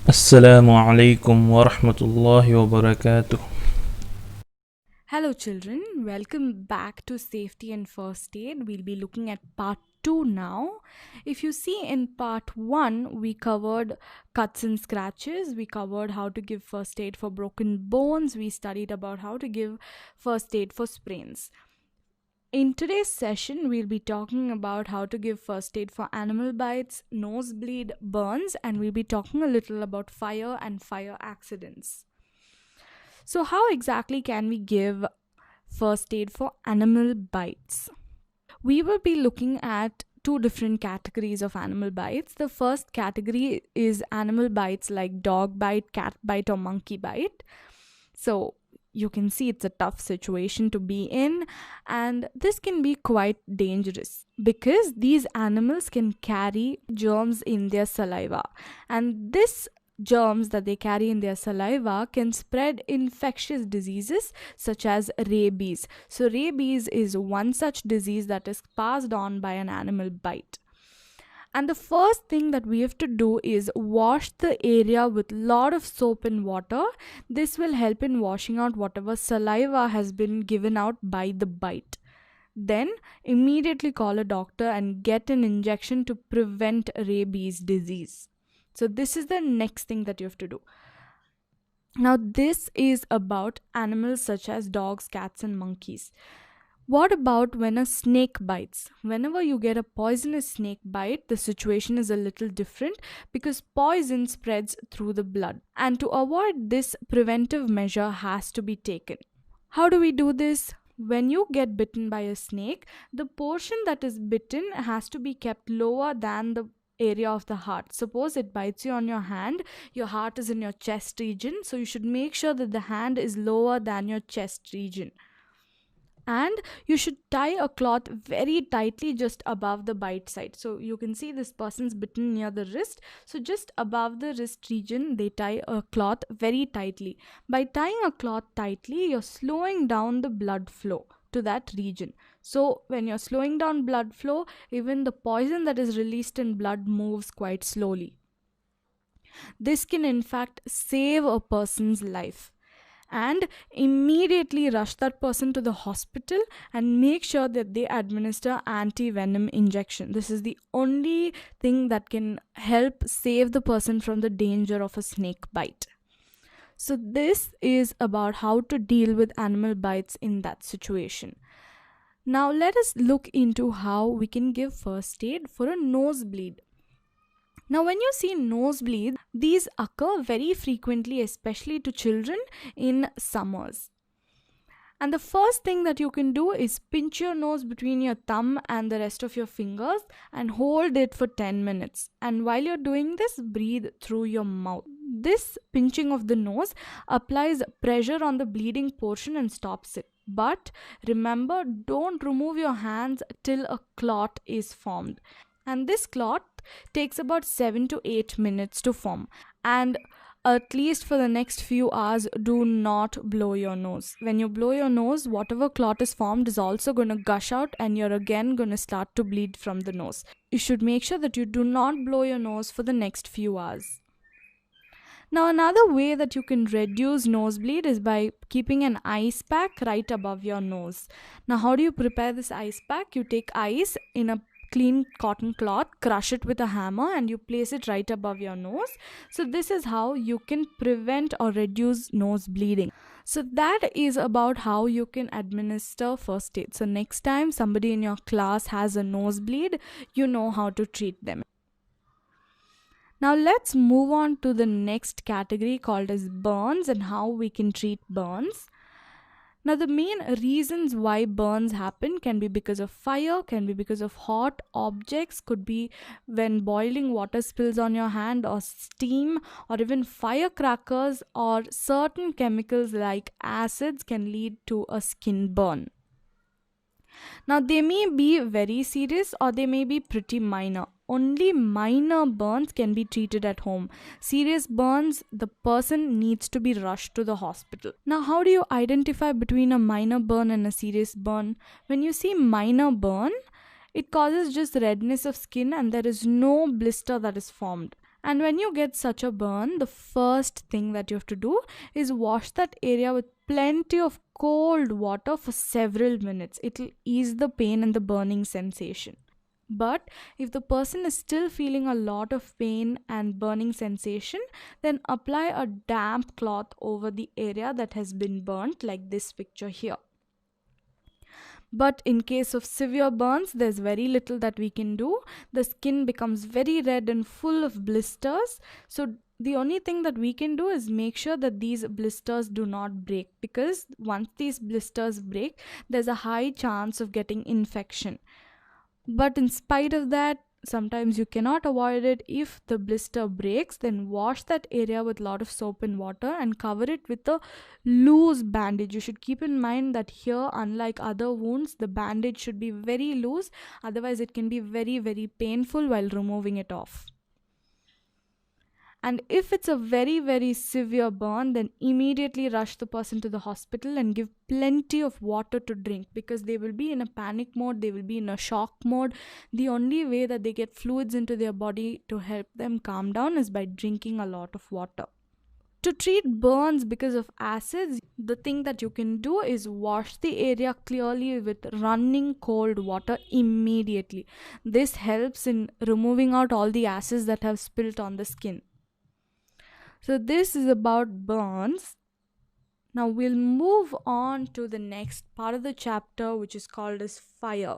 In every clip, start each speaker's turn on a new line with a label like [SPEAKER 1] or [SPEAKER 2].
[SPEAKER 1] Assalamu alaikum wa rahmatullahi wa barakatuh.
[SPEAKER 2] Hello, children. Welcome back to Safety and First Aid. We'll be looking at part 2 now. If you see in part 1, we covered cuts and scratches, we covered how to give first aid for broken bones, we studied about how to give first aid for sprains. In today's session, we'll be talking about how to give first aid for animal bites, nosebleed, burns, and we'll be talking a little about fire and fire accidents. So, how exactly can we give first aid for animal bites? We will be looking at two different categories of animal bites. The first category is animal bites like dog bite, cat bite, or monkey bite. So, you can see it's a tough situation to be in, and this can be quite dangerous because these animals can carry germs in their saliva, and this germs that they carry in their saliva can spread infectious diseases such as rabies. So, rabies is one such disease that is passed on by an animal bite. And the first thing that we have to do is wash the area with lot of soap and water. This will help in washing out whatever saliva has been given out by the bite. Then immediately call a doctor and get an injection to prevent rabies disease. So this is the next thing that you have to do. Now this is about animals such as dogs, cats and monkeys. What about when a snake bites? Whenever you get a poisonous snake bite, the situation is a little different because poison spreads through the blood. And to avoid this, preventive measure has to be taken. How do we do this? When you get bitten by a snake, the portion that is bitten has to be kept lower than the area of the heart. Suppose it bites you on your heart is in your chest region, so you should make sure that the hand is lower than your chest region, and you should tie a cloth very tightly just above the bite side. So you can see this person's bitten near the wrist, so just above the wrist region they tie a cloth very tightly. By tying a cloth tightly, you're slowing down the blood flow to that region. So when you're slowing down blood flow, even the poison that is released in blood moves quite slowly. This can in fact save a person's life. And immediately rush that person to the hospital and make sure that they administer anti-venom injection. This is the only thing that can help save the person from the danger of a snake bite. So this is about how to deal with animal bites in that situation. Now let us look into how we can give first aid for a nosebleed. Now, when you see nosebleed, these occur very frequently, especially to children in summers. And the first thing that you can do is pinch your nose between your thumb and the rest of your fingers and hold it for 10 minutes. And while you're doing this, breathe through your mouth. This pinching of the nose applies pressure on the bleeding portion and stops it. But remember, don't remove your hands till a clot is formed. And this clot takes about 7 to 8 minutes to form. And at least for the next few hours, do not blow your nose. When you blow your nose, whatever clot is formed is also going to gush out and you're again going to start to bleed from the nose. You should make sure that you do not blow your nose for the next few hours. Now, another way that you can reduce nosebleed is by keeping an ice pack right above your nose. Now, how do you prepare this ice pack? You take ice in a clean cotton cloth, crush it with a hammer, and you place it right above your nose. So this is how you can prevent or reduce nose bleeding. So that is about how you can administer first aid. So next time somebody in your class has a nosebleed, you know how to treat them. Now let's move on to the next category called as burns and how we can treat burns. Now, the main reasons why burns happen can be because of fire, can be because of hot objects, could be when boiling water spills on your hand, or steam, or even firecrackers, or certain chemicals like acids can lead to a skin burn. Now, they may be very serious or they may be pretty minor. Only minor burns can be treated at home. Serious burns, the person needs to be rushed to the hospital. Now, how do you identify between a minor burn and a serious burn? When you see minor burn, it causes just redness of skin and there is no blister that is formed. And when you get such a burn, the first thing that you have to do is wash that area with plenty of cold water for several minutes. It'll ease the pain and the burning sensation. But if the person is still feeling a lot of pain and burning sensation, then apply a damp cloth over the area that has been burnt, like this picture here. But in case of severe burns, there's very little that we can do. The skin becomes very red and full of blisters. So the only thing that we can do is make sure that these blisters do not break, because once these blisters break, there's a high chance of getting infection. But in spite of that, sometimes you cannot avoid it. If the blister breaks, then wash that area with a lot of soap and water and cover it with a loose bandage. You should keep in mind that here, unlike other wounds, the bandage should be very loose, otherwise it can be very, very painful while removing it off. And if it's a very, very severe burn, then immediately rush the person to the hospital and give plenty of water to drink, because they will be in a panic mode, they will be in a shock mode. The only way that they get fluids into their body to help them calm down is by drinking a lot of water. To treat burns because of acids, the thing that you can do is wash the area clearly with running cold water immediately. This helps in removing out all the acids that have spilled on the skin. So this is about burns. Now we'll move on to the next part of the chapter, which is called as fire.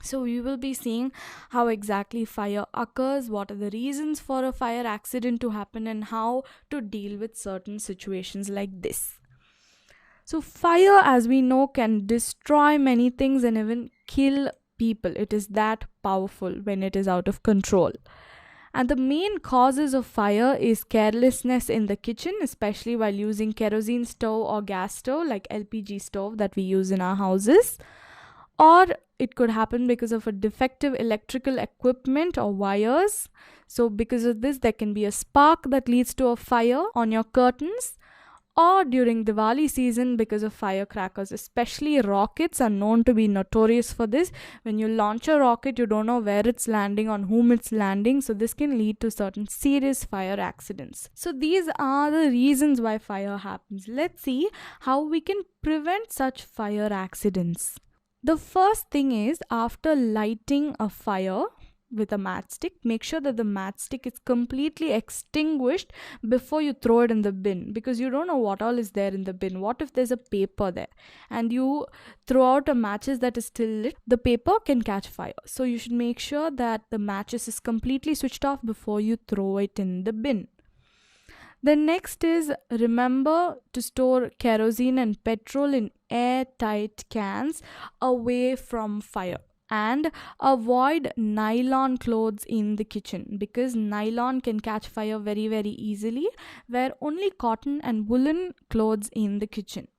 [SPEAKER 2] So we will be seeing how exactly fire occurs, what are the reasons for a fire accident to happen, and how to deal with certain situations like this. So fire, as we know, can destroy many things and even kill people. It is that powerful when it is out of control. And the main causes of fire is carelessness in the kitchen, especially while using kerosene stove or gas stove like LPG stove that we use in our houses. Or it could happen because of a defective electrical equipment or wires. So because of this, there can be a spark that leads to a fire on your curtains. Or during Diwali season, because of firecrackers, especially rockets are known to be notorious for this. When you launch a rocket, you don't know where it's landing, on whom it's landing. So this can lead to certain serious fire accidents. So these are the reasons why fire happens. Let's see how we can prevent such fire accidents. The first thing is, after lighting a fire with a matchstick, make sure that the matchstick is completely extinguished before you throw it in the bin, because you don't know what all is there in the bin. What if there's a paper there and you throw out a matches that is still lit? The paper can catch fire. So you should make sure that the matches is completely switched off before you throw it in the bin. The next is, remember to store kerosene and petrol in airtight cans away from fire. And avoid nylon clothes in the kitchen, because nylon can catch fire very, very easily. Wear only cotton and woolen clothes in the kitchen.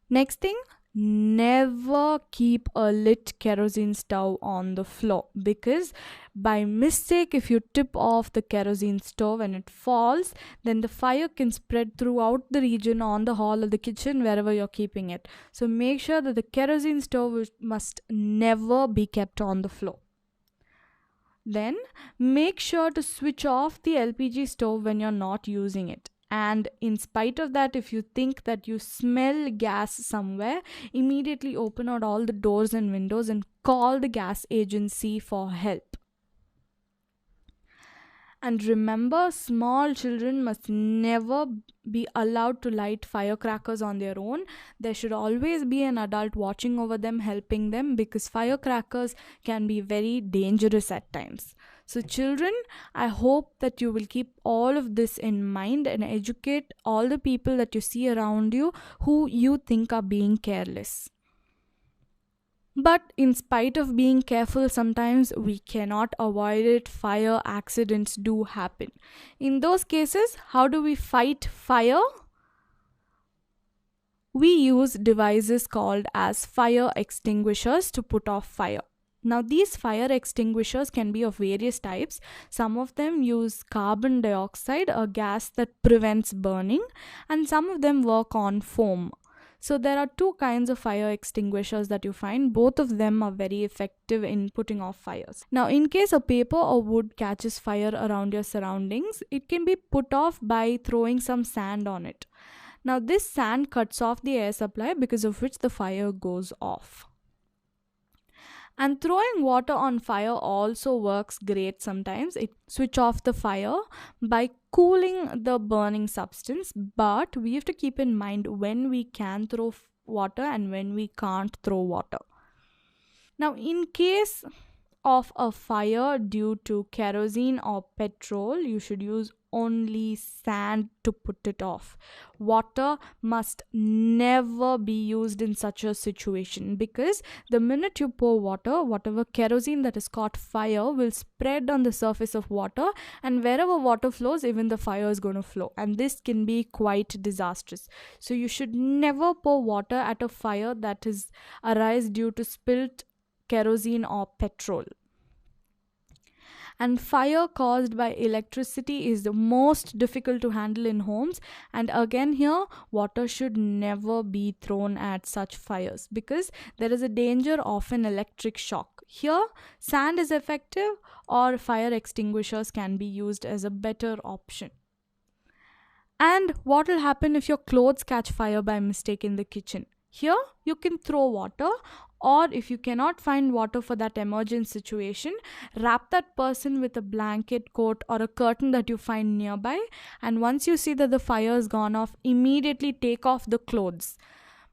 [SPEAKER 2] Next thing, never keep a lit kerosene stove on the floor, because by mistake, if you tip off the kerosene stove and it falls, then the fire can spread throughout the region on the hall of the kitchen, wherever you're keeping it. So make sure that the kerosene stove must never be kept on the floor. Then make sure to switch off the LPG stove when you're not using it. And in spite of that, if you think that you smell gas somewhere, immediately open out all the doors and windows and call the gas agency for help. And remember, small children must never be allowed to light firecrackers on their own. There should always be an adult watching over them, helping them, because firecrackers can be very dangerous at times. So children, I hope that you will keep all of this in mind and educate all the people that you see around you who you think are being careless. But in spite of being careful, sometimes we cannot avoid it. Fire accidents do happen. In those cases, how do we fight fire? We use devices called as fire extinguishers to put off fire. Now, these fire extinguishers can be of various types. Some of them use carbon dioxide, a gas that prevents burning, and some of them work on foam. So there are two kinds of fire extinguishers that you find. Both of them are very effective in putting off fires. Now, in case a paper or wood catches fire around your surroundings, it can be put off by throwing some sand on it. Now, this sand cuts off the air supply, because of which the fire goes off. And throwing water on fire also works great sometimes. It switch off the fire by cooling the burning substance, but we have to keep in mind when we can throw water and when we can't throw water. Now, in case of a fire due to kerosene or petrol, you should use only sand to put it off. Water must never be used in such a situation, because the minute you pour water, whatever kerosene that has caught fire will spread on the surface of water, and wherever water flows, even the fire is going to flow, and this can be quite disastrous. So you should never pour water at a fire that is arise due to spilt kerosene or petrol. And fire caused by electricity is the most difficult to handle in homes, and again here water should never be thrown at such fires, because there is a danger of an electric shock. Here sand is effective, or fire extinguishers can be used as a better option. And what will happen if your clothes catch fire by mistake in the kitchen? Here you can throw water, or if you cannot find water for that emergency situation, wrap that person with a blanket, coat, or a curtain that you find nearby, and once you see that the fire has gone off, immediately take off the clothes,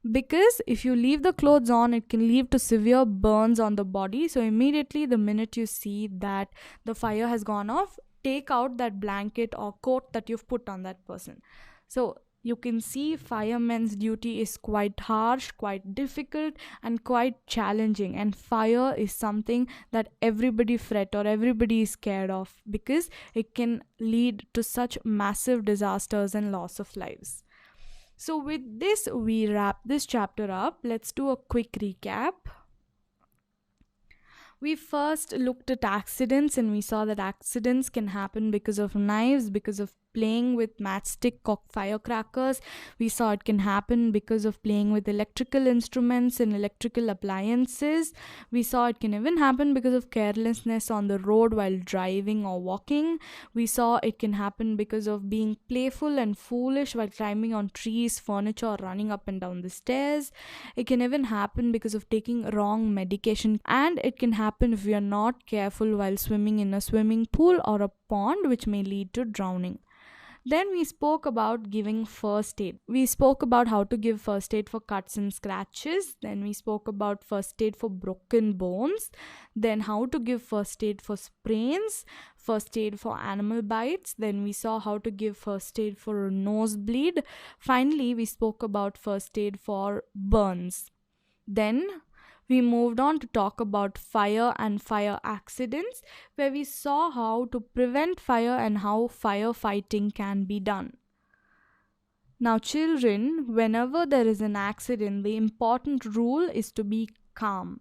[SPEAKER 2] because if you leave the clothes on, it can lead to severe burns on the body. So immediately the minute you see that the fire has gone off, take out that blanket or coat that you've put on that person. So you can see firemen's duty is quite harsh, quite difficult, and quite challenging. And fire is something that everybody fret or everybody is scared of, because it can lead to such massive disasters and loss of lives. So with this, we wrap this chapter up. Let's do a quick recap. We first looked at accidents, and we saw that accidents can happen because of knives, because of playing with matchstick or firecrackers. We saw it can happen because of playing with electrical instruments and electrical appliances. We saw it can even happen because of carelessness on the road while driving or walking. We saw it can happen because of being playful and foolish while climbing on trees, furniture, or running up and down the stairs. It can even happen because of taking wrong medication, and it can happen if we are not careful while swimming in a swimming pool or a pond, which may lead to drowning. Then we spoke about giving first aid. We spoke about how to give first aid for cuts and scratches. Then we spoke about first aid for broken bones. Then how to give first aid for sprains, first aid for animal bites. Then we saw how to give first aid for a nosebleed. Finally, we spoke about first aid for burns. Then we moved on to talk about fire and fire accidents, where we saw how to prevent fire and how firefighting can be done. Now, children, whenever there is an accident, the important rule is to be calm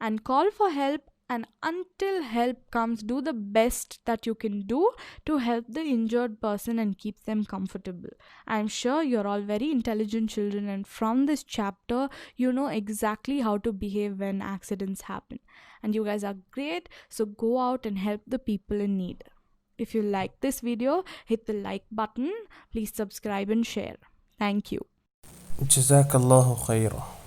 [SPEAKER 2] and call for help, and until help comes, do the best that you can do to help the injured person and keep them comfortable. I'm sure you're all very intelligent children, and from this chapter you know exactly how to behave when accidents happen, and you guys are great. So go out and help the people in need. If you like this video, hit the like button. Please subscribe and share. Thank you.
[SPEAKER 1] Jazakallahu khairah.